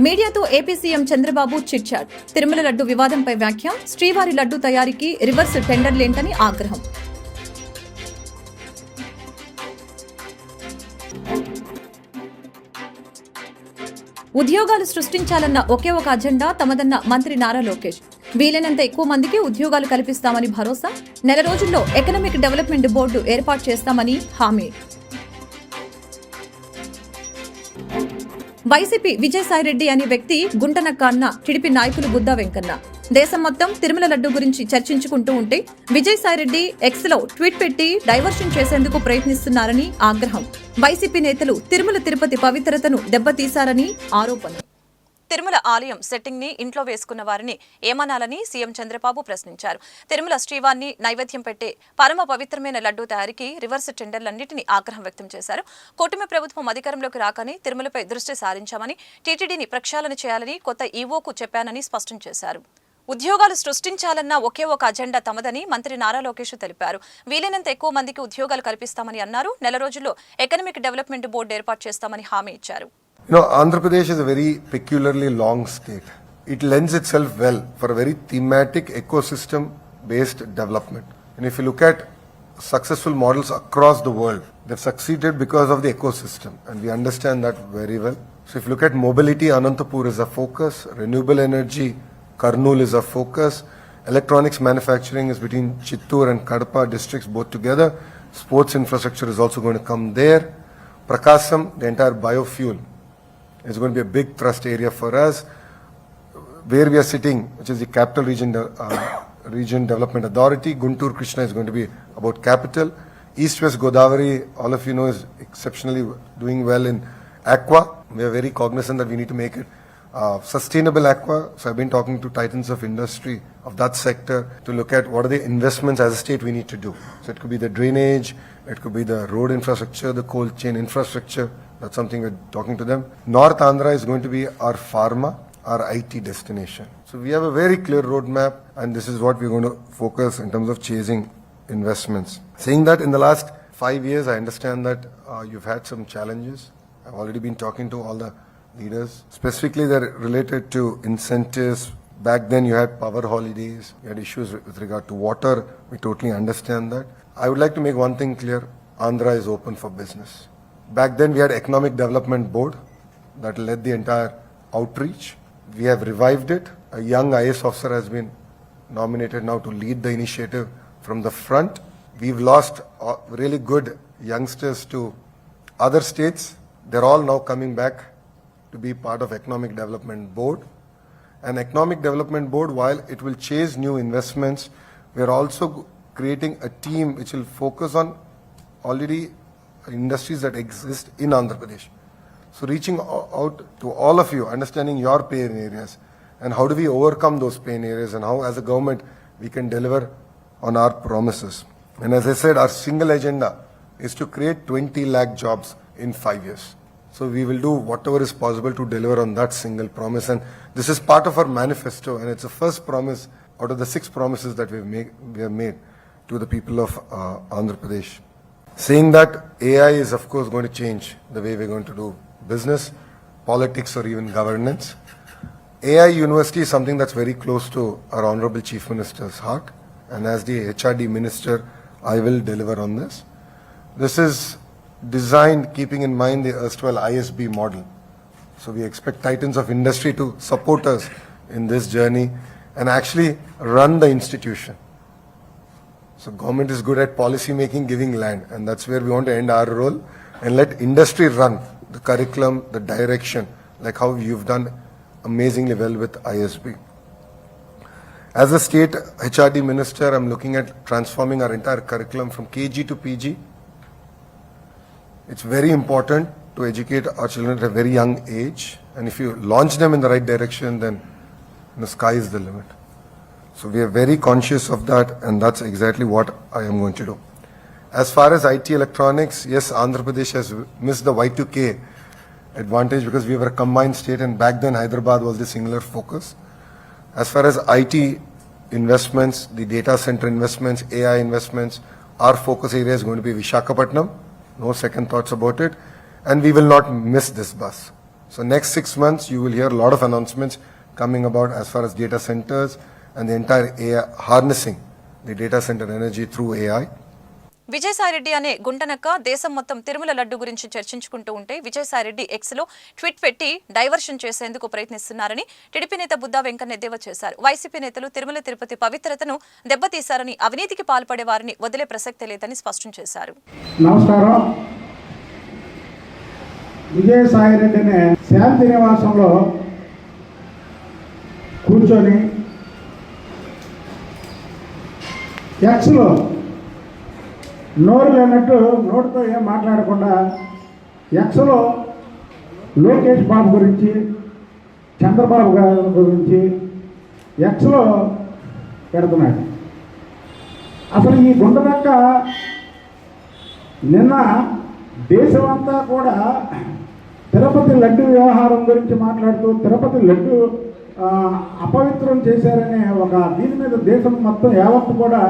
మీడియాతో AP CM Chandrababu chitchat. Tirumala laddu వివాదంపై వ్యాఖ్య. శ్రీవారి లడ్డు తయారీకి రివర్స్ టెండర్లేంటని ఆగ్రహం. ఉద్యోగాలు సృష్టించాలన్న ఒకే ఒక అజెండా తమదన్న మంత్రి నారా లోకేష్. వీలైనంత ఎక్కువ మందికి ఉద్యోగాలు కల్పిస్తామని భరోసా. నెల రోజుల్లో ఎకనామిక్ డెవలప్మెంట్ బోర్డు ఏర్పాటు చేస్తామని హామీ. వైసీపీ విజయసాయిరెడ్డి అనే వ్యక్తి గుంటనక్క అన్న టీడీపీ నాయకులు బుద్దా వెంకన్న. దేశం మొత్తం తిరుమల లడ్డు గురించి చర్చించుకుంటూ ఉంటే విజయసాయిరెడ్డి ఎక్స్ లో ట్వీట్ పెట్టి డైవర్షన్ చేసేందుకు ప్రయత్నిస్తున్నారని ఆగ్రహం. వైసీపీ నేతలు తిరుమల తిరుపతి పవిత్రతను దెబ్బతీశారని ఆరోపణ. తిరుమల ఆలయం సెట్టింగ్ ని ఇంట్లో వేసుకున్న వారిని ఏమనాలని సీఎం చంద్రబాబు ప్రశ్నించారు. తిరుమల శ్రీవారిని నైవేద్యం పెట్టే పరమ పవిత్రమైన లడ్డూ తయారీకి రివర్స్ టెండర్లన్నింటినీ ఆగ్రహం వ్యక్తం చేశారు. కూటమి ప్రభుత్వం అధికారంలోకి రాకని తిరుమలపై దృష్టి సారించామని, టీటీడీని ప్రక్షాళన చేయాలని కొత్త ఈవోకు చెప్పానని స్పష్టం చేశారు. ఉద్యోగాలు సృష్టించాలన్న ఒకే ఒక అజెండా తమదని మంత్రి నారా లోకేష్ తెలిపారు. వీలైనంత ఎక్కువ మందికి ఉద్యోగాలు కల్పిస్తామని అన్నారు. నెల రోజుల్లో ఎకనామిక్ డెవలప్మెంట్ బోర్డు ఏర్పాటు చేస్తామని హామీ ఇచ్చారు. Andhra Pradesh is a very peculiarly long state. It lends itself well for a very thematic ecosystem-based development. And if you look at successful models across the world, they've succeeded because of the ecosystem. And we understand that very well. So if you look at mobility, Anantapur is a focus. Renewable energy, Kurnool is a focus. Electronics manufacturing is between Chittoor and Kadapa districts both together. Sports infrastructure is also going to come there. Prakasam, the entire biofuel, is going to be a big thrust area for us. Where we are sitting, which is the Capital Region Development Authority, Guntur Krishna is going to be about capital. East-West Godavari, all of you know, is exceptionally doing well in aqua. We are very cognizant that we need to make it sustainable aqua. So I've been talking to titans of industry of that sector to look at what are the investments as a state we need to do. So it could be the drainage, it could be the road infrastructure, the cold chain infrastructure. That's something we're talking to them. North Andhra is going to be our pharma, our IT destination. So we have a very clear roadmap, and this is what we're going to focus in terms of chasing investments. Saying that, in the last 5 years, I understand that you've had some challenges. I've already been talking to all the leaders. Specifically, they're related to incentives. Back then, you had power holidays. You had issues with regard to water. We totally understand that. I would like to make one thing clear. Andhra is open for business. Back then, we had Economic Development Board that led the entire outreach. We have revived it. A young IAS officer has been nominated now to lead the initiative from the front. We've lost really good youngsters to other states. They're all now coming back to be part of Economic Development Board. And Economic Development Board, while it will chase new investments, we're also creating a team which will focus on already industries that exist in Andhra Pradesh. So reaching out to all of you, understanding your pain areas and how do we overcome those pain areas and how as a government we can deliver on our promises. And as I said, our single agenda is to create 20 lakh jobs in 5 years. So we will do whatever is possible to deliver on that single promise. And this is part of our manifesto, and it's the first promise out of the 6 promises that we have made to the people of Andhra Pradesh. Saying that, AI is of course going to change the way we're going to do business, politics, or even governance. AI University is something that's very close to our Honorable Chief Minister's heart, and as the HRD Minister, I will deliver on this. This is designed keeping in mind the erstwhile ISB model. So we expect titans of industry to support us in this journey and actually run the institution. So government is good at policy making, giving land, and that's where we want to end our role and let industry run the curriculum, the direction, like how you've done amazingly well with ISB. As a state HRD minister, I'm looking at transforming our entire curriculum from KG to PG. It's very important to educate our children at a very young age, and if you launch them in the right direction, then the sky is the limit. So we are very conscious of that, and that's exactly what I am going to do. As far as IT electronics, yes, Andhra Pradesh has missed the Y2K advantage because we were a combined state, and back then Hyderabad was the singular focus. As far as IT investments, the data center investments, AI investments, our focus area is going to be Visakhapatnam. No second thoughts about it. And we will not miss this bus. So next 6 months, you will hear a lot of announcements coming about as far as data centers and the entire AI, harnessing the data center energy through AI. Vijayasai Reddy అనే గుంటనక్క దేశం మొత్తం తిరుమల లడ్డు గురించి చర్చించుకుంటూ ఉంటే Vijayasai Reddy X లో tweet పెట్టి diversion చేసేందుకు ప్రయత్నిస్తున్నారని TDP నేత బుద్దా వెంకన్న ఎద్దేవా చేశారు. వైసీపీ నేతలు తిరుమల తిరుపతి పవిత్రతను దెబ్బతీశారని, అవినీతికి పాల్పడే వారిని వదిలే ప్రసక్తే లేదని స్పష్టం చేశారు. నమస్కారం. విజయసాయిరెడ్డిని శాంతి నివాసంలో కూర్చొని ఎక్స్లో నోరు లేనట్టు నోటితో ఏం మాట్లాడకుండా ఎక్స్లో లోకేష్ బాబు గురించి, చంద్రబాబు గారి గురించి ఎక్స్లో పెడుతున్నాడు. అసలు ఈ గుండెనక్క నిన్న దేశమంతా కూడా తిరుపతి లడ్డు వ్యవహారం గురించి మాట్లాడుతూ తిరుపతి లడ్డు అపవిత్రం చేశారనే ఒక దీని మీద దేశం మొత్తం యావత్తు కూడా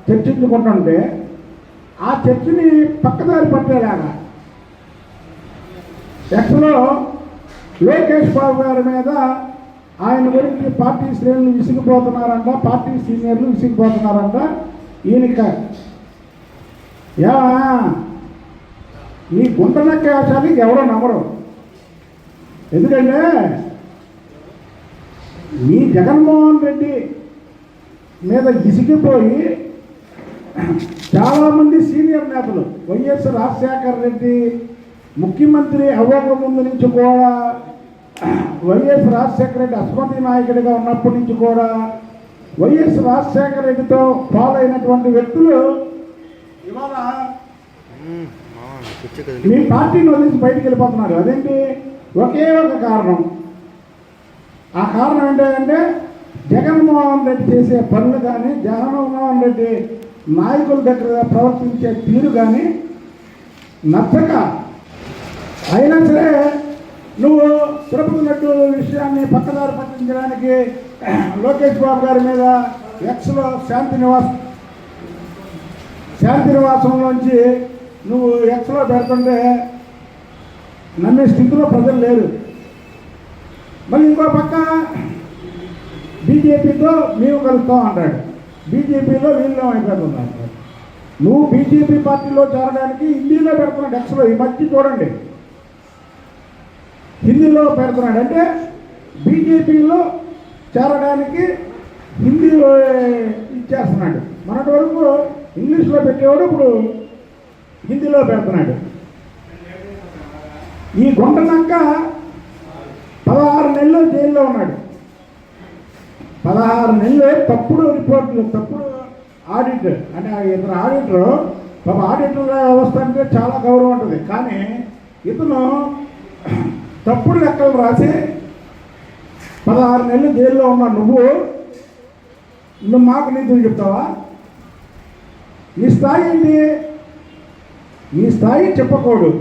చర్చించుకుంటుంటే ఆ చర్చని పక్కదారి పట్టేలాగా ఎక్స్లో లోకేష్ బాబు గారి మీద ఆయన గురించి పార్టీ శ్రేణులు విసిగిపోతున్నారంట, పార్టీ సీనియర్లు విసిగిపోతున్నారంట. ఈయనక ఈ గుంటనక్క వేషాలు ఎవరో నమ్మరు. ఎందుకంటే ఈ జగన్మోహన్ రెడ్డి మీద విసిగిపోయి చాలామంది సీనియర్ నేతలు, వైఎస్ రాజశేఖర రెడ్డి ముఖ్యమంత్రి అవ్వక ముందు నుంచి కూడా, వైఎస్ రాజశేఖర రెడ్డి అసమతి నాయకుడిగా ఉన్నప్పటి నుంచి కూడా వైఎస్ రాజశేఖర రెడ్డితో ఫాలో అయినటువంటి వ్యక్తులు ఇవాళ మీ పార్టీని వదిలించి బయటికి వెళ్ళిపోతున్నారు. అదేంటి? ఒకే ఒక కారణం. ఆ కారణం ఏంటంటే జగన్మోహన్ రెడ్డి చేసే పనులు కానీ, జగన్మోహన్ రెడ్డి నాయకుల దగ్గర ప్రవర్తించే తీరు కానీ నచ్చక, అయినా సరే నువ్వు తిరుపతి లడ్డు విషయాన్ని పక్కదారి పట్టించడానికి లోకేష్ బాబు గారి మీద ఎక్స్లో శాంతి నివాసంలోంచి నువ్వు ఎక్స్లో పెడుతుంటే నమ్మే స్థితిలో ప్రజలు లేరు. మళ్ళీ ఇంకో పక్క బీజేపీతో మేము కలుస్తాం అంటాడు. బీజేపీలో వీళ్ళు అయిపోతున్నారు. నువ్వు బీజేపీ పార్టీలో చేరడానికి హిందీలో పెడుతున్నాడు ఎక్స్లో. ఈ మధ్య చూడండి, హిందీలో పెడుతున్నాడు. అంటే బీజేపీలో చేరడానికి హిందీలో ఇచ్చేస్తున్నాడు. మొన్నటి వరకు ఇంగ్లీష్లో పెట్టేవాడు, ఇప్పుడు హిందీలో పెడుతున్నాడు. ఈ గుంటనక్క 16 నెలలు జైల్లో ఉన్నాడు. 16 నెలలు తప్పుడు రిపోర్టులు, తప్పుడు ఆడిట్. అంటే ఇతను ఆడిటర్, ఆడిటర్ వ్యవస్థ అంటే చాలా గౌరవం ఉంటుంది. కానీ ఇతను తప్పుడు లెక్కలు రాసి 16 నెలలు జైల్లో ఉన్న నువ్వు మాకు నీతులు చెప్తావా? నీ స్థాయి ఏంటి? నీ స్థాయి చెప్పకూడదు.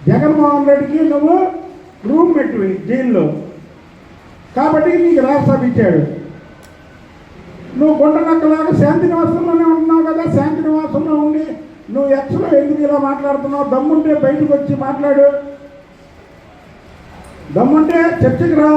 జగన్మోహన్ రెడ్డికి నువ్వు రూమ్ పెట్టివి జైల్లో, కాబట్టి నీకు రాజ్యసభ ఇచ్చాడు. నువ్వు గుంటనక్కలాగా శాంతి నివాసంలోనే ఉంటున్నావు కదా. శాంతి నివాసంలో ఉండి నువ్వు ఎక్స్లో ఎందుకు ఇలా మాట్లాడుతున్నావు? దమ్ముంటే బయటకు వచ్చి మాట్లాడు, దమ్ముంటే చర్చకు రా.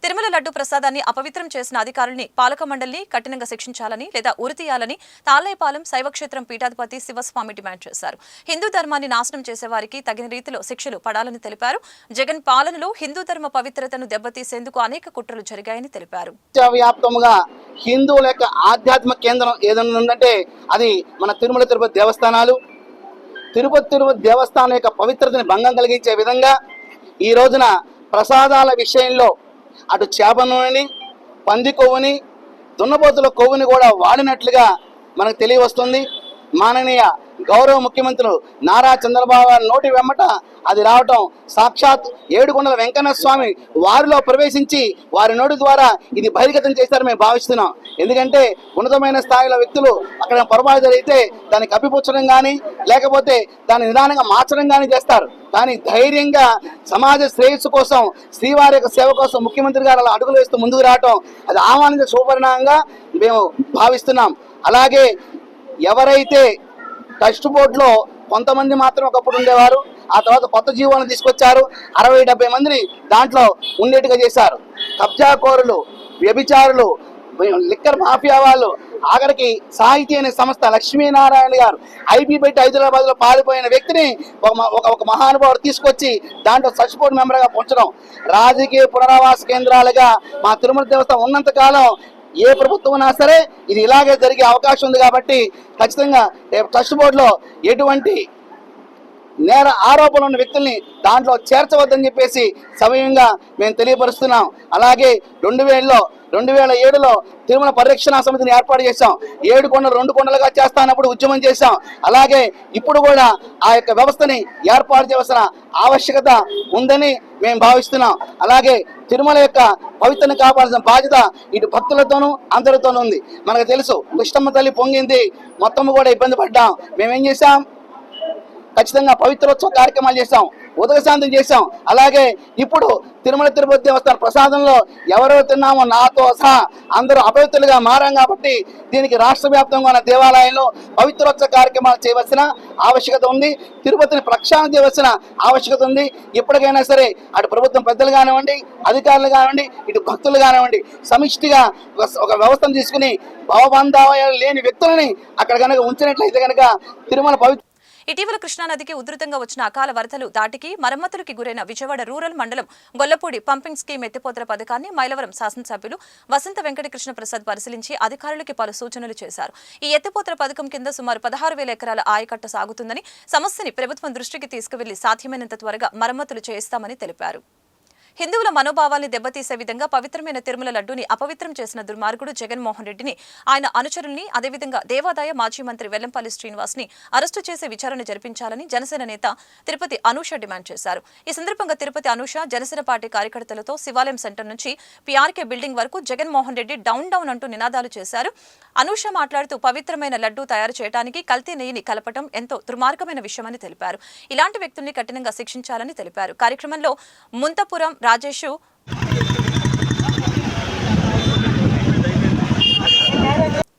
తిరుమల లడ్డు ప్రసాదాన్ని అపవిత్రం చేసిన అధికారుల్ని, పాలక మండలిని కఠినంగా శిక్షించాలని లేదా ఉరితీయాలని తాళ్లైపాలెం శైవక్షేత్రం పీఠాధిపతి శివస్వామి డిమాండ్ చేశారు. హిందూ ధర్మాన్ని నాశనం చేసే వారికి తగిన రీతిలో శిక్షలు పడాలని తెలిపారు. జగన్ పాలనలో హిందూ ధర్మ పవిత్రతను దెబ్బతీసేందుకు అనేక కుట్రలు జరిగాయని తెలిపారు. వ్యాప్తంగా హిందువుల యొక్క ఆధ్యాత్మిక కేంద్రం ఏదైనా ఉందంటే అది మన తిరుపతి దేవస్థానాలు. తిరుపతి దేవస్థానం యొక్క పవిత్రతని భంగం కలిగించే విధంగా ఈ రోజున ప్రసాదాల విషయంలో అటు చేప నూనెని, పంది కొవ్వుని, దున్నపోతుల కొవ్వుని కూడా వాడినట్లుగా మనకు తెలియవస్తుంది. మాననీయ గౌరవ ముఖ్యమంత్రులు నారా చంద్రబాబు గారి నోటి వెమ్మట అది రావటం సాక్షాత్ ఏడుకొండల వెంకన్న స్వామి వారిలో ప్రవేశించి వారి నోటి ద్వారా ఇది బహిర్గతం చేస్తారని మేము భావిస్తున్నాం. ఎందుకంటే ఉన్నతమైన స్థాయిలో వ్యక్తులు అక్కడ పొరపాటు జరిగితే దాన్ని కప్పిపుచ్చడం కానీ లేకపోతే దాన్ని నిదానంగా మార్చడం కానీ చేస్తారు. కానీ ధైర్యంగా సమాజ శ్రేయస్సు కోసం, శ్రీవారి యొక్క సేవ కోసం ముఖ్యమంత్రి గారు అలా అడుగులు వేస్తూ ముందుకు రావటం అది ఆహ్వానించే శుభపరిణామంగా మేము భావిస్తున్నాం. అలాగే ఎవరైతే ట్రస్ట్ బోర్డులో కొంతమంది మాత్రం ఒకప్పుడు ఉండేవారు, ఆ తర్వాత కొత్త జీవోలను తీసుకొచ్చారు. 60-70 మందిని దాంట్లో ఉండేట్టుగా చేశారు. కబ్జాకోరులు, వ్యభిచారులు, లిక్కర్ మాఫియా వాళ్ళు, ఆఖరికి సాహితీ అనే సంస్థ లక్ష్మీనారాయణ గారు ఐపీ పెట్టి హైదరాబాద్ లో పారిపోయిన వ్యక్తిని ఒక మహానుభావుడు తీసుకొచ్చి దాంట్లో సచిపోర్ట్ మెంబర్ గా ఉంచడం. రాజకీయ పునరావాస కేంద్రాలుగా మా తిరుమల దేవస్థానం ఉన్నంత కాలం ఏ ప్రభుత్వం ఉన్నా సరే ఇది ఇలాగే జరిగే అవకాశం ఉంది. కాబట్టి ఖచ్చితంగా ట్రస్ట్ బోర్డులో ఎటువంటి నేర ఆరోపణలు ఉన్న వ్యక్తుల్ని దాంట్లో చేర్చవద్దని చెప్పేసి సమయంగా మేము తెలియపరుస్తున్నాం. అలాగే 2007లో తిరుమల పరిరక్షణ సమితిని ఏర్పాటు చేశాం. 7 కొండలు 2 కొండలుగా చేస్తానప్పుడు ఉద్యమం చేశాం. అలాగే ఇప్పుడు కూడా ఆ యొక్క వ్యవస్థని ఏర్పాటు చేయాల్సిన ఆవశ్యకత ఉందని మేము భావిస్తున్నాం. అలాగే తిరుమల యొక్క పవిత్రని కాపాడాల్సిన బాధ్యత ఇటు భక్తులతోనూ అందరితోనూ ఉంది. మనకు తెలుసు, కృష్ణమ్మ తల్లి పొంగింది, మొత్తం కూడా ఇబ్బంది పడ్డాం. మేమేం చేశాం, ఖచ్చితంగా పవిత్రోత్సవ కార్యక్రమాలు చేశాం, ఉదకశాంతం చేశాం. అలాగే ఇప్పుడు తిరుమల తిరుపతి దేవస్థానం ప్రసాదంలో ఎవరెవరు తిన్నామో నాతో సహా అందరూ అపవిత్రులుగా మారాం. కాబట్టి దీనికి రాష్ట్ర వ్యాప్తంగా ఉన్న దేవాలయంలో పవిత్రోత్సవ కార్యక్రమాలు చేయవలసిన ఆవశ్యకత ఉంది. తిరుపతిని ప్రక్షాళన చేయవలసిన ఆవశ్యకత ఉంది. ఇప్పటికైనా సరే అటు ప్రభుత్వం పెద్దలు కానివ్వండి, అధికారులు కానివ్వండి, ఇటు భక్తులు కానివ్వండి, సమిష్టిగా ఒక వ్యవస్థను తీసుకుని భవబంధాలు లేని వ్యక్తులని అక్కడ కనుక ఉంచినట్లయితే కనుక తిరుమల పవిత్ర. ఇటీవల కృష్ణానదికి ఉధృతంగా వచ్చిన అకాల వరదలు దాటికి మరమ్మతులకి గురైన విజయవాడ రూరల్ మండలం గొల్లపూడి పంపింగ్ స్కీమ్ ఎత్తిపోతల పథకాన్ని మైలవరం శాసనసభ్యులు వసంత వెంకటకృష్ణ ప్రసాద్ పరిశీలించి అధికారులకి పలు సూచనలు చేశారు. ఈ ఎత్తిపోతల పథకం కింద సుమారు 16,000 ఎకరాల ఆయకట్ట సాగుతుందని, సమస్యని ప్రభుత్వం దృష్టికి తీసుకువెళ్లి సాధ్యమైనంత త్వరగా మరమ్మతులు చేయిస్తామని తెలిపారు. హిందువుల మనోభావాల్ని దెబ్బతీసే విధంగా పవిత్రమైన తిరుమల లడ్డూని అపవిత్రం చేసిన దుర్మార్గుడు జగన్మోహన్ రెడ్డిని, ఆయన అనుచరుల్ని, అదేవిధంగా దేవాదాయ మాజీ మంత్రి వెల్లంపల్లి శ్రీనివాస్ ని అరెస్టు చేసి విచారణ జరిపించాలని జనసేన నేత తిరుపతి అనూష డిమాండ్ చేశారు. ఈ సందర్భంగా తిరుపతి అనూష జనసేన పార్టీ కార్యకర్తలతో శివాలయం సెంటర్ నుంచి పీఆర్కే బిల్డింగ్ వరకు జగన్మోహన్ రెడ్డి డౌన్ డౌన్ అంటూ నినాదాలు చేశారు. అనూష మాట్లాడుతూ పవిత్రమైన లడ్డూ తయారు చేయడానికి కల్తీ నెయ్యిని కలపటం ఎంతో దుర్మార్గమైన విషయమని తెలిపారు. ఇలాంటి వ్యక్తుల్ని కఠినంగా శిక్షించాలని తెలిపారు. కార్యక్రమంలో ముంతపురం రాజేషు,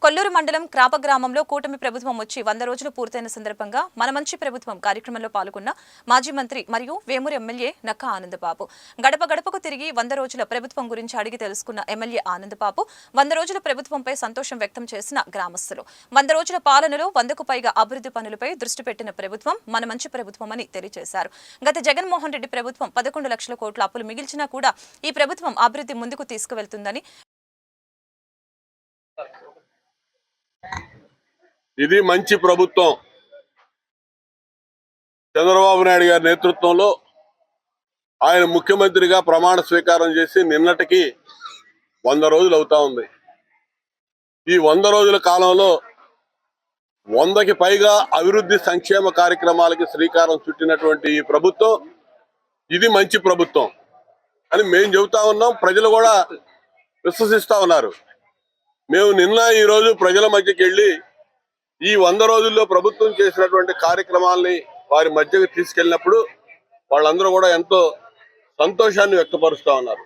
కొల్లూరు మండలం క్రాప గ్రామంలో కూటమి ప్రభుత్వం వచ్చి 100 రోజులు పూర్తయిన సందర్భంగా మన మంచి ప్రభుత్వం కార్యక్రమంలో పాల్గొన్న మాజీ మంత్రి మరియు వేమూరు ఎమ్మెల్యే నక్కా ఆనందబాబు, గడప గడపకు తిరిగి 100 రోజుల ప్రభుత్వం గురించి అడిగి తెలుసుకున్న ఎమ్మెల్యే ఆనందబాబు, 100 రోజుల ప్రభుత్వంపై సంతోషం వ్యక్తం చేసిన గ్రామస్తులు, 100 రోజుల పాలనలో 100కు పైగా అభివృద్ధి పనులపై దృష్టి పెట్టిన ప్రభుత్వం మన మంచి ప్రభుత్వం అని తెలియజేశారు. గత జగన్మోహన్ రెడ్డి ప్రభుత్వం 11 లక్షల కోట్ల అప్పులు మిగిల్చినా కూడా ఈ ప్రభుత్వం అభివృద్ధి ముందుకు తీసుకువెళ్తుందని, ఇది మంచి ప్రభుత్వం. చంద్రబాబు నాయుడు గారి నేతృత్వంలో ఆయన ముఖ్యమంత్రిగా ప్రమాణ స్వీకారం చేసి నిన్నటికి 100 రోజులు అవుతా ఉంది. ఈ 100 రోజుల కాలంలో 100కి పైగా అభివృద్ధి సంక్షేమ కార్యక్రమాలకి శ్రీకారం చుట్టినటువంటి ఈ ప్రభుత్వం ఇది మంచి ప్రభుత్వం అని మేము చెబుతా ఉన్నాం. ప్రజలు కూడా విశ్వసిస్తా ఉన్నారు. మేము నిన్న ఈ రోజు ప్రజల మధ్యకి వెళ్ళి ఈ 100 రోజుల్లో ప్రభుత్వం చేసినటువంటి కార్యక్రమాలని వారి మధ్యకి తీసుకెళ్ళినప్పుడు వాళ్ళందరూ కూడా ఎంతో సంతోషాన్ని వ్యక్తపరుస్తా ఉన్నారు.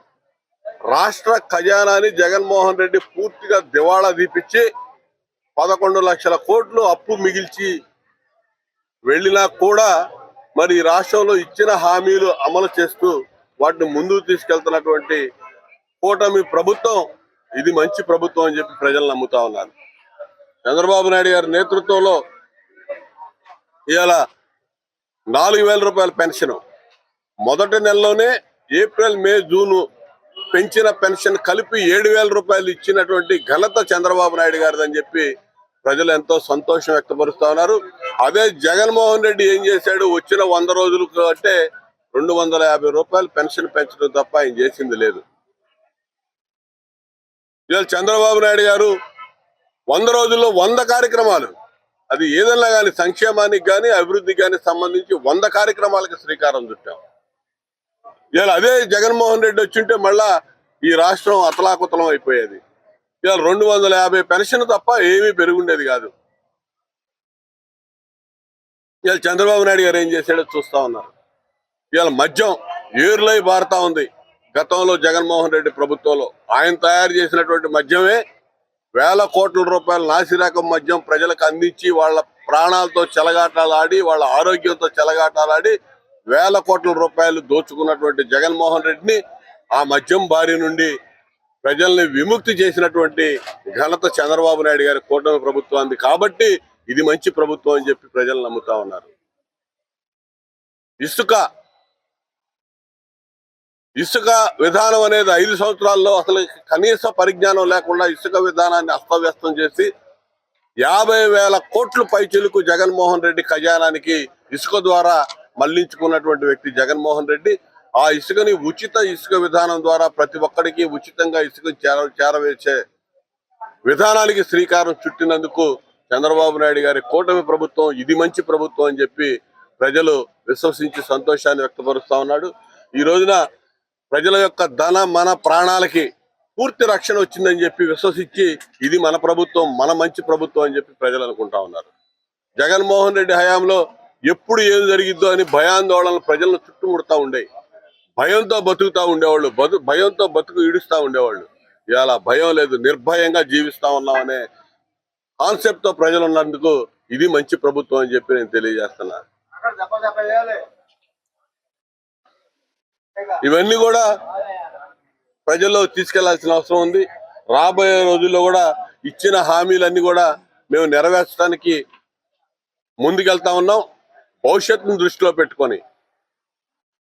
రాష్ట్ర ఖజానాని జగన్మోహన్ రెడ్డి పూర్తిగా దివాళా తీపిచ్చి 11 లక్షల కోట్లు అప్పు మిగిల్చి వెళ్ళినా కూడా మరి రాష్ట్రంలో ఇచ్చిన హామీలు అమలు చేస్తూ వాటిని ముందుకు తీసుకెళ్తున్నటువంటి కూటమి ప్రభుత్వం ఇది మంచి ప్రభుత్వం అని చెప్పి ప్రజలు నమ్ముతా ఉన్నారు. చంద్రబాబు నాయుడు గారి నేతృత్వంలో ఇవాళ 4,000 రూపాయల పెన్షన్ మొదటి నెలలోనే ఏప్రిల్, మే, జూన్ పెంచిన పెన్షన్ కలిపి 7,000 రూపాయలు ఇచ్చినటువంటి ఘనత చంద్రబాబు నాయుడు గారిదని చెప్పి ప్రజలు ఎంతో సంతోషం వ్యక్తపరుస్తా ఉన్నారు. అదే జగన్మోహన్ రెడ్డి ఏం చేశాడు, వచ్చిన 100 రోజులకు అంటే 250 రూపాయలు పెన్షన్ పెంచడం తప్ప ఆయన చేసింది లేదు. ఇవాళ చంద్రబాబు నాయుడు గారు 100 రోజుల్లో 100 కార్యక్రమాలు, అది ఏదన్నా కానీ సంక్షేమానికి కానీ అభివృద్ధికి కానీ సంబంధించి 100 కార్యక్రమాలకు శ్రీకారం చుట్టాం. ఇవాళ అదే జగన్మోహన్ రెడ్డి వచ్చింటే మళ్ళా ఈ రాష్ట్రం అతలాకుతలం అయిపోయేది. ఇవాళ 250 పెన్షన్ తప్ప ఏమీ పెరుగుండేది కాదు. ఇవాళ చంద్రబాబు నాయుడు గారు ఏం చేశాడో చూస్తా ఉన్నారు. ఇవాళ మద్యం ఏరులై బారుతా ఉంది. గతంలో జగన్మోహన్ రెడ్డి ప్రభుత్వంలో ఆయన తయారు చేసినటువంటి మద్యమే వేల కోట్ల రూపాయల నాసిరకం మద్యం ప్రజలకు అందించి వాళ్ళ ప్రాణాలతో చెలగాటాలాడి, వాళ్ళ ఆరోగ్యంతో చెలగాటాలాడి వేల కోట్ల రూపాయలు దోచుకున్నటువంటి జగన్మోహన్ రెడ్డిని ఆ మద్యం బారి నుండి ప్రజల్ని విముక్తి చేసినటువంటి ఘనత చంద్రబాబు నాయుడు గారి కూటమి ప్రభుత్వానికి. కాబట్టి ఇది మంచి ప్రభుత్వం అని చెప్పి ప్రజలు నమ్ముతా ఉన్నారు. ఇసుక విధానం అనేది 5 సంవత్సరాల్లో అసలు కనీస పరిజ్ఞానం లేకుండా ఇసుక విధానాన్ని అస్తవ్యస్తం చేసి 50,000 కోట్ల పైచిలకు జగన్మోహన్ రెడ్డి ఖజానానికి ఇసుక ద్వారా మళ్లించుకున్నటువంటి వ్యక్తి జగన్మోహన్ రెడ్డి. ఆ ఇసుకని ఉచిత ఇసుక విధానం ద్వారా ప్రతి ఒక్కడికి ఉచితంగా ఇసుక చేరవేసే విధానానికి శ్రీకారం చుట్టినందుకు చంద్రబాబు నాయుడు గారి కూటమి ప్రభుత్వం ఇది మంచి ప్రభుత్వం అని చెప్పి ప్రజలు విశ్వసించి సంతోషాన్ని వ్యక్తపరుస్తా ఉన్నాడు. ఈ రోజున ప్రజల యొక్క ధన మన ప్రాణాలకి పూర్తి రక్షణ వచ్చిందని చెప్పి విశ్వసించి ఇది మన ప్రభుత్వం, మన మంచి ప్రభుత్వం అని చెప్పి ప్రజలు అనుకుంటా ఉన్నారు. జగన్మోహన్ రెడ్డి హయాంలో ఎప్పుడు ఏం జరిగిద్దో అని భయాందోళనలు ప్రజలను చుట్టుముడతా ఉండే, భయంతో బతుకుతా ఉండేవాళ్ళు, భయంతో బతుకు ఈడుస్తా ఉండేవాళ్ళు. ఇవాళ భయం లేదు, నిర్భయంగా జీవిస్తా ఉన్నాం అనే కాన్సెప్ట్ తో ప్రజలు ఉన్నందుకు ఇది మంచి ప్రభుత్వం అని చెప్పి నేను తెలియజేస్తున్నా. ఇవన్నీ కూడా ప్రజల్లో తీసుకెళ్లాల్సిన అవసరం ఉంది. రాబోయే రోజుల్లో కూడా ఇచ్చిన హామీలన్నీ కూడా మేము నెరవేర్చడానికి ముందుకెళ్తా ఉన్నాం. భవిష్యత్తును దృష్టిలో పెట్టుకొని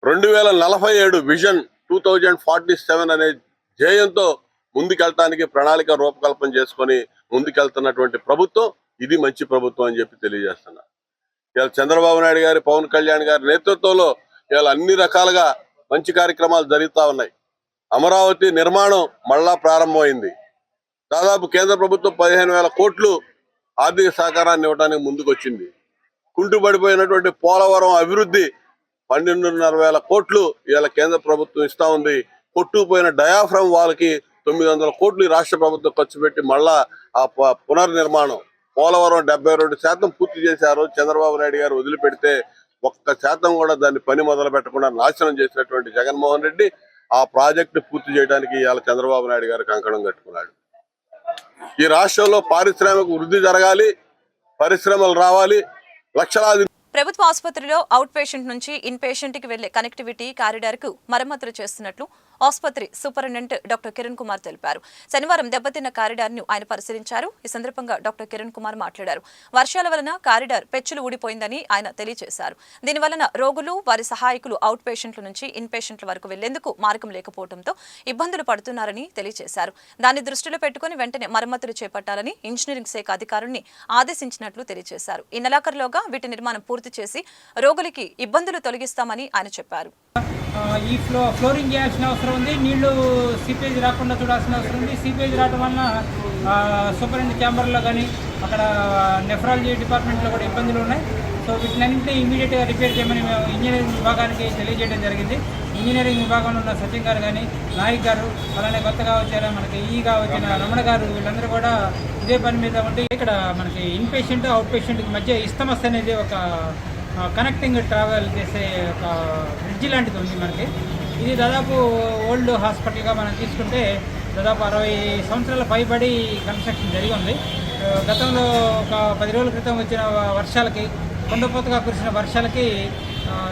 2047 విజన్ 2047 అనే ధ్యేయంతో ముందుకెళ్తానికి ప్రణాళిక రూపకల్పన చేసుకొని ముందుకెళ్తున్నటువంటి ప్రభుత్వం ఇది మంచి ప్రభుత్వం అని చెప్పి తెలియజేస్తున్నా. ఇవాళ చంద్రబాబు నాయుడు గారి, పవన్ కళ్యాణ్ గారి నేతృత్వంలో ఇవాళ అన్ని రకాలుగా మంచి కార్యక్రమాలు జరుగుతూ ఉన్నాయి. అమరావతి నిర్మాణం మళ్ళా ప్రారంభమైంది. దాదాపు కేంద్ర ప్రభుత్వం 15,000 కోట్లు ఆర్థిక సహకారాన్ని ఇవ్వడానికి ముందుకు వచ్చింది. కుంటుపడిపోయినటువంటి పోలవరం అభివృద్ధి 12,500 కోట్లు ఇవాళ కేంద్ర ప్రభుత్వం ఇస్తా ఉంది. కొట్టుకుపోయిన డయాఫ్రమ్ వాళ్ళకి 900 కోట్లు రాష్ట్ర ప్రభుత్వం ఖర్చు పెట్టి మళ్ళా ఆ పునర్నిర్మాణం పోలవరం 72% పూర్తి చేశారు. చంద్రబాబు నాయుడు గారు వదిలిపెడితే 1% కూడా దాన్ని పని మొదలు పెట్టకుండా నాశనం చేసినటువంటి జగన్మోహన్ రెడ్డి ఆ ప్రాజెక్టు పూర్తి చేయడానికి ఇవాళ చంద్రబాబు నాయుడు గారు కంకణం కట్టుకున్నాడు. ఈ రాష్ట్రంలో పారిశ్రామిక వృద్ధి జరగాలి, పరిశ్రమలు రావాలి, లక్షలాది. ప్రభుత్వ ఆసుపత్రిలో అవుట్ పేషెంట్ నుంచి ఇన్ పేషెంట్ కి వెళ్లే కనెక్టివిటీ కారిడార్ కు మరమ్మతులు చేస్తున్నట్లు ఆసుపత్రి సూపరింటెండెంట్ డాక్టర్ కిరణ్ కుమార్ తెలిపారు. శనివారం దెబ్బతిన్న కారిడార్ ను ఆయన పరిశీలించారు. ఈ సందర్భంగా డాక్టర్ కిరణ్ కుమార్ మాట్లాడారు. వర్షాల వలన కారిడార్ పెచ్చులు ఊడిపోయిందని ఆయన తెలియజేశారు. దీనివలన రోగులు, వారి సహాయకులు అవుట్ పేషెంట్ల నుంచి ఇన్ పేషెంట్ల వరకు వెళ్లేందుకు మార్గం లేకపోవడంతో ఇబ్బందులు పడుతున్నారని తెలియజేశారు. దాన్ని దృష్టిలో పెట్టుకుని వెంటనే మరమ్మతులు చేపట్టాలని ఇంజనీరింగ్ శాఖ అధికారుల్ని ఆదేశించినట్లు తెలియజేశారు. ఈ నెలాఖరులోగా వీటి నిర్మాణం పూర్తి చేసి రోగులకి ఇబ్బందులు తొలగిస్తామని ఆయన చెప్పారు. ఈ ఫ్లోరింగ్ చేయాల్సిన అవసరం ఉంది, నీళ్లు సీపేజ్ రాకుండా చూడాల్సిన అవసరం ఉంది. సీపేజ్ రావడం వలన సూపరింటెండెంట్ ఛాంబర్లో కానీ అక్కడ నెఫ్రాలజీ డిపార్ట్మెంట్లో కూడా ఇబ్బందులు ఉన్నాయి. సో వీటినన్నింటినీ ఇమీడియట్గా రిపేర్ చేయమని మేము ఇంజనీరింగ్ విభాగానికి తెలియజేయడం జరిగింది. ఇంజనీరింగ్ విభాగంలో ఉన్న సచిన్ గారు కానీ, నాయక్ గారు, అలానే కొత్తగా వచ్చారు మనకి ఈగా వచ్చిన రమణ గారు, వీళ్ళందరూ కూడా ఇదే పని మీద ఉంటే ఇక్కడ మనకి ఇన్ పేషెంట్, అవుట్ పేషెంట్కి మధ్య ఇస్తమస్ అనేది ఒక కనెక్టింగ్ ట్రావెల్ చేసే ఒక బ్రిడ్జి లాంటిది ఉంది మనకి. ఇది దాదాపు ఓల్డ్ హాస్పిటల్గా మనం తీసుకుంటే దాదాపు 60 సంవత్సరాల పైబడి కన్స్ట్రక్షన్ జరిగి ఉంది. గతంలో ఒక 10 రోజుల క్రితం వచ్చిన వర్షాలకి, కొండపోతగా కురిసిన వర్షాలకి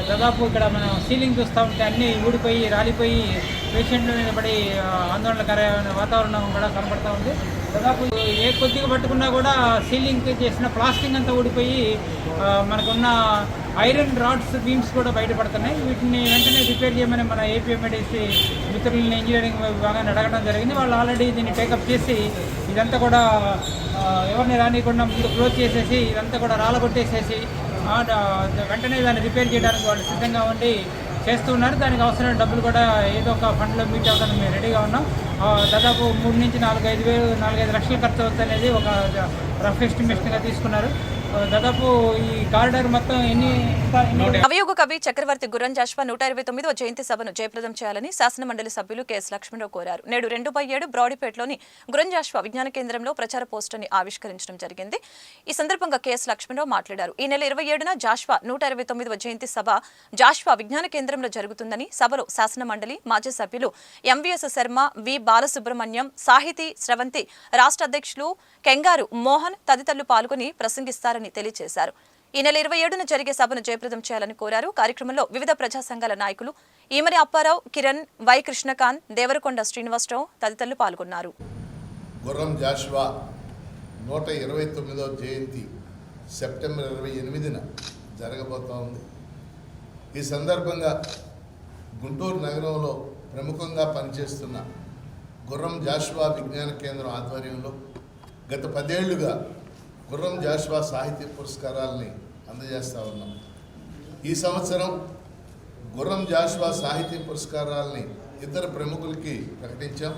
దాదాపు ఇక్కడ మనం సీలింగ్ చూస్తూ ఉంటే అన్నీ ఊడిపోయి రాలిపోయి పేషెంట్ల మీద పడి ఆందోళనకరమైన వాతావరణం కూడా కనబడుతూ ఉంది. దాదాపు ఏ కొద్దిగా పట్టుకున్నా కూడా సీలింగ్ చేసిన ప్లాస్టింగ్ అంతా ఊడిపోయి మనకున్న ఐరన్ రాడ్స్, బీమ్స్ కూడా బయటపడుతున్నాయి. వీటిని వెంటనే రిపేర్ చేయమని మన ఏపీఎంఐడిసి మిత్రులని ఇంజనీరింగ్ విభాగాన్ని అడగడం జరిగింది. వాళ్ళు ఆల్రెడీ దీన్ని టేకప్ చేసి ఇదంతా కూడా ఎవరిని రానియకుండా ముందు క్లోజ్ చేసేసి ఇదంతా కూడా రాలగొట్టేసేసి వెంటనే దాన్ని రిపేర్ చేయడానికి వాళ్ళు సిద్ధంగా ఉండి చేస్తూ ఉన్నారు. దానికి అవసరమైన డబ్బులు కూడా ఏదో ఒక ఫండ్లో మీట్ అవ్వడానికి మేము రెడీగా ఉన్నాం. దాదాపు 3 నుంచి 4-5 లక్షలు ఖర్చు అవుతుంది అనేది ఒక రఫ్ ఎస్టిమేషన్గా తీసుకున్నారు. దాదాపు ఈ కారిడార్ మొత్తం నవయుగ కవి చక్రవర్తి గుర్రం జాషువా 129వ జయంతి సభను జయప్రదం చేయాలని శాసనమండలి సభ్యులు కెఎస్ లక్ష్మణరావు కోరారు. నేడు 2/7 బ్రాడీపేటలోని గుర్రం జాషువా విజ్ఞాన కేంద్రంలో ప్రచార పోస్టర్ని ఆవిష్కరించడం జరిగింది. ఈ సందర్భంగా కెఎస్ లక్ష్మణరావు మాట్లాడారు. ఈ నెల 27న జాషువా 129వ జయంతి సభ జాషువా విజ్ఞాన కేంద్రంలో జరుగుతుందని సభలో శాసనమండలి మాజీ సభ్యులు ఎంవీఎస్ శర్మ, వి బాలసుబ్రహ్మణ్యం, సాహితీ స్రవంతి, రాష్ట్ర అధ్యక్షులు కెంగారు మోహన్ తదితరులు పాల్గొని ప్రసంగిస్తారని తెలియజేశారు. ఈ నెల 27న జరిగే సభను జయప్రదం చేయాలని కోరారు. కార్యక్రమంలో వివిధ ప్రజా సంఘాల నాయకులు ఈమరి అప్పారావు, కిరణ్, వై కృష్ణకాంత్, దేవరకొండ శ్రీనివాసరావు తదితరులు పాల్గొన్నారు. గుర్రం జాషువా 129వ జయంతి సెప్టెంబర్ 28న జరగబోతూ ఉంది. ఈ సందర్భంగా గుంటూరు నగరంలో ప్రముఖంగా పనిచేస్తున్న గుర్రం జాషువా విజ్ఞాన కేంద్రం ఆధ్వర్యంలో గత 10 ఏళ్లుగా గుర్రం జాషువా సాహిత్య పురస్కారాలని అందజేస్తూ ఉన్నాం. ఈ సంవత్సరం గుర్రం జాషువా సాహిత్య పురస్కారాలని ఇద్దరు ప్రముఖులకి ప్రకటించాం.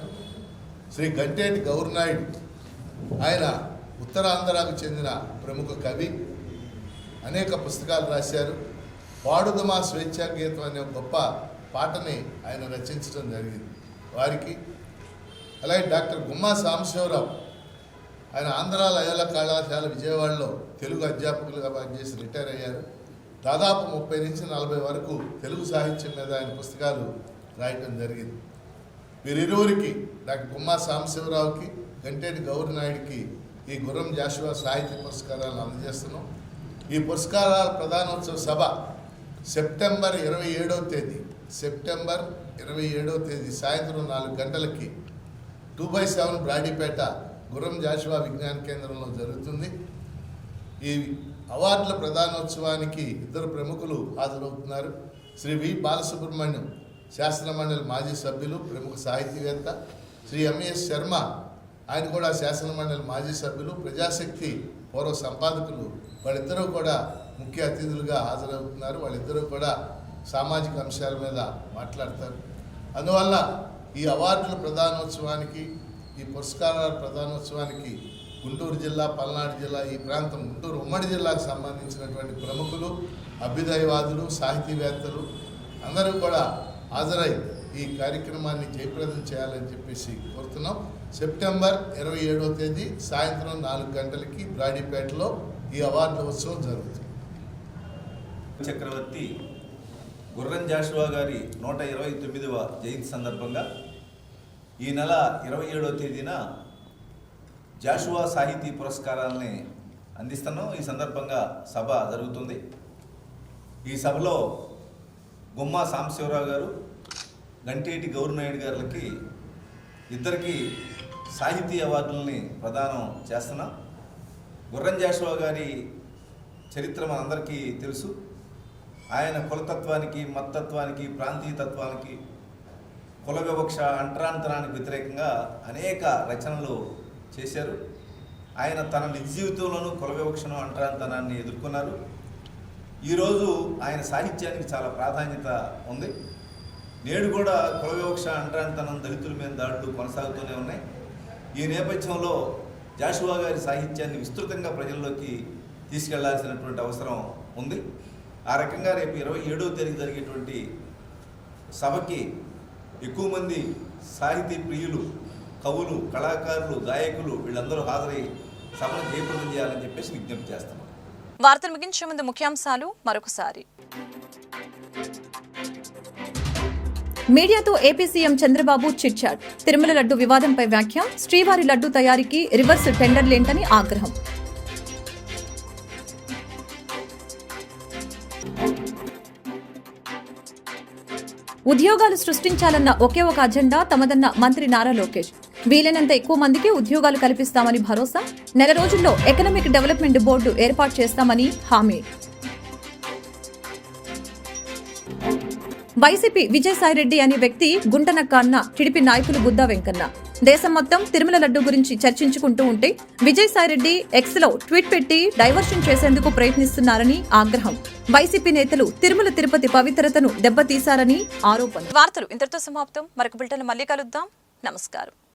శ్రీ గంటేటి గౌరనాయుడు, ఆయన ఉత్తరాంధ్రకు చెందిన ప్రముఖ కవి, అనేక పుస్తకాలు రాశారు. పాడుదమా స్వేచ్ఛా గీతం అనే గొప్ప పాటని ఆయన రచించడం జరిగింది. వారికి అలాగే డాక్టర్ గుమ్మా సాంబశివరావు, ఆయన ఆంధ్ర లయోలా కళాశాల విజయవాడలో తెలుగు అధ్యాపకులుగా పనిచేసి రిటైర్ అయ్యారు. దాదాపు 30 నుంచి 40 వరకు తెలుగు సాహిత్యం మీద ఆయన పుస్తకాలు రాయటం జరిగింది. వీరిరువురికి, డాక్టర్ గుమ్మా సాంబశివరావుకి, గంటేటి గౌరనాయుడికి ఈ గుర్రం జాషువా సాహిత్య పురస్కారాలను అందజేస్తున్నాం. ఈ పురస్కారాల ప్రధానోత్సవ సభ సెప్టెంబర్ 27వ తేదీ సాయంత్రం 4 గంటలకి 2/7 బ్రాడీపేట గుర్రం జాషువా విజ్ఞాన కేంద్రంలో జరుగుతుంది. ఈ అవార్డుల ప్రధానోత్సవానికి ఇద్దరు ప్రముఖులు హాజరవుతున్నారు. శ్రీ వి బాలసుబ్రహ్మణ్యం, శాసనమండలి మాజీ సభ్యులు, ప్రముఖ సాహితీవేత్త. శ్రీ ఎంఎస్ శర్మ, ఆయన కూడా శాసనమండలి మాజీ సభ్యులు, ప్రజాశక్తి పూర్వ సంపాదకులు. వాళ్ళిద్దరూ కూడా ముఖ్య అతిథులుగా హాజరవుతున్నారు. వాళ్ళిద్దరూ కూడా సామాజిక అంశాల మీద మాట్లాడతారు. అందువల్ల ఈ అవార్డుల ప్రధానోత్సవానికి, ఈ పురస్కారాల ప్రధానోత్సవానికి గుంటూరు జిల్లా, పల్నాడు జిల్లా, ఈ ప్రాంతం గుంటూరు ఉమ్మడి జిల్లాకు సంబంధించినటువంటి ప్రముఖులు, అభ్యుదయవాదులు, సాహితీవేత్తలు అందరూ కూడా హాజరై ఈ కార్యక్రమాన్ని జయప్రదం చేయాలని చెప్పేసి కోరుతున్నాం. సెప్టెంబర్ 27వ తేదీ సాయంత్రం 4 గంటలకి బ్రాడీపేటలో ఈ అవార్డుల ఉత్సవం జరుగుతుంది. చక్రవర్తి గుర్రం జాషువా గారి 129వ జయంతి సందర్భంగా ఈ నెల 27వ తేదీన జాషువా సాహితీ పురస్కారాలని అందిస్తున్నాం. ఈ సందర్భంగా సభ జరుగుతుంది. ఈ సభలో గుమ్మా సాంబశివరావు గారు, గంటేటి గౌరనాయుడు గారికి ఇద్దరికి సాహితీ అవార్డులని ప్రదానం చేస్తున్నాం. గుర్రం జాషువా గారి చరిత్ర మనందరికీ తెలుసు. ఆయన కులతత్వానికి, మతత్వానికి, ప్రాంతీయతత్వానికి, కుల వివక్ష, అంటరాంతరానికి వ్యతిరేకంగా అనేక రచనలు చేశారు. ఆయన తన నిజ జీవితంలోనూ కుల వివక్షను, అంటరాంతరాన్ని ఎదుర్కొన్నారు. ఈరోజు ఆయన సాహిత్యానికి చాలా ప్రాధాన్యత ఉంది. నేడు కూడా కుల వివక్ష, అంటరాంతనం, దళితుల మీద దాడులు కొనసాగుతూనే ఉన్నాయి. ఈ నేపథ్యంలో జాషువా గారి సాహిత్యాన్ని విస్తృతంగా ప్రజల్లోకి తీసుకెళ్లాల్సినటువంటి అవసరం ఉంది. ఆ రకంగా రేపు 27వ తేదీ జరిగేటువంటి సభకి ఎక్కువ మంది సాహితీ ప్రియులు, కవులు, కళాకారులు, గాయకులు వీళ్ళందరూ హాజరై సభను జయప్రదం చేయాలని చెప్పేసి విజ్ఞప్తి చేస్తున్నాం. వార్తలు ముగించే ముందు ముఖ్యాంశాలు మరొకసారి. మీడియాతో AP CM Chandrababu chitchat. Tirumala laddu వివాదంపై వ్యాఖ్య. శ్రీవారి లడ్డు తయారీకి రివర్స్ టెండర్లేంటని ఆగ్రహం. ఉద్యోగాలు సృష్టించాలన్న ఒకే ఒక అజెండా తమదన్న మంత్రి నారా లోకేష్. వీలైనంత ఎక్కువ మందికి ఉద్యోగాలు కల్పిస్తామని భరోసా. నెల రోజుల్లో ఎకనామిక్ డెవలప్మెంట్ బోర్డు ఏర్పాటు చేస్తామని హామీ. వైసీపీ విజయసాయిరెడ్డి అనే వ్యక్తి గుంటనక్క అన్న టీడీపీ నాయకులు బుద్దా వెంకన్న. దేశం మొత్తం తిరుమల లడ్డు గురించి చర్చించుకుంటూ ఉంటే విజయసాయిరెడ్డి ఎక్స్లో ట్వీట్ పెట్టి డైవర్షన్ చేసేందుకు ప్రయత్నిస్తున్నారని ఆగ్రహం. వైసీపీ నేతలు తిరుమల తిరుపతి పవిత్రతను దెబ్బతీశారని ఆరోపణ. వార్తలు ఇంతటితో సమాప్తం. మరొక బులెటిన్ మళ్ళీ కలుద్దాం. నమస్కారం.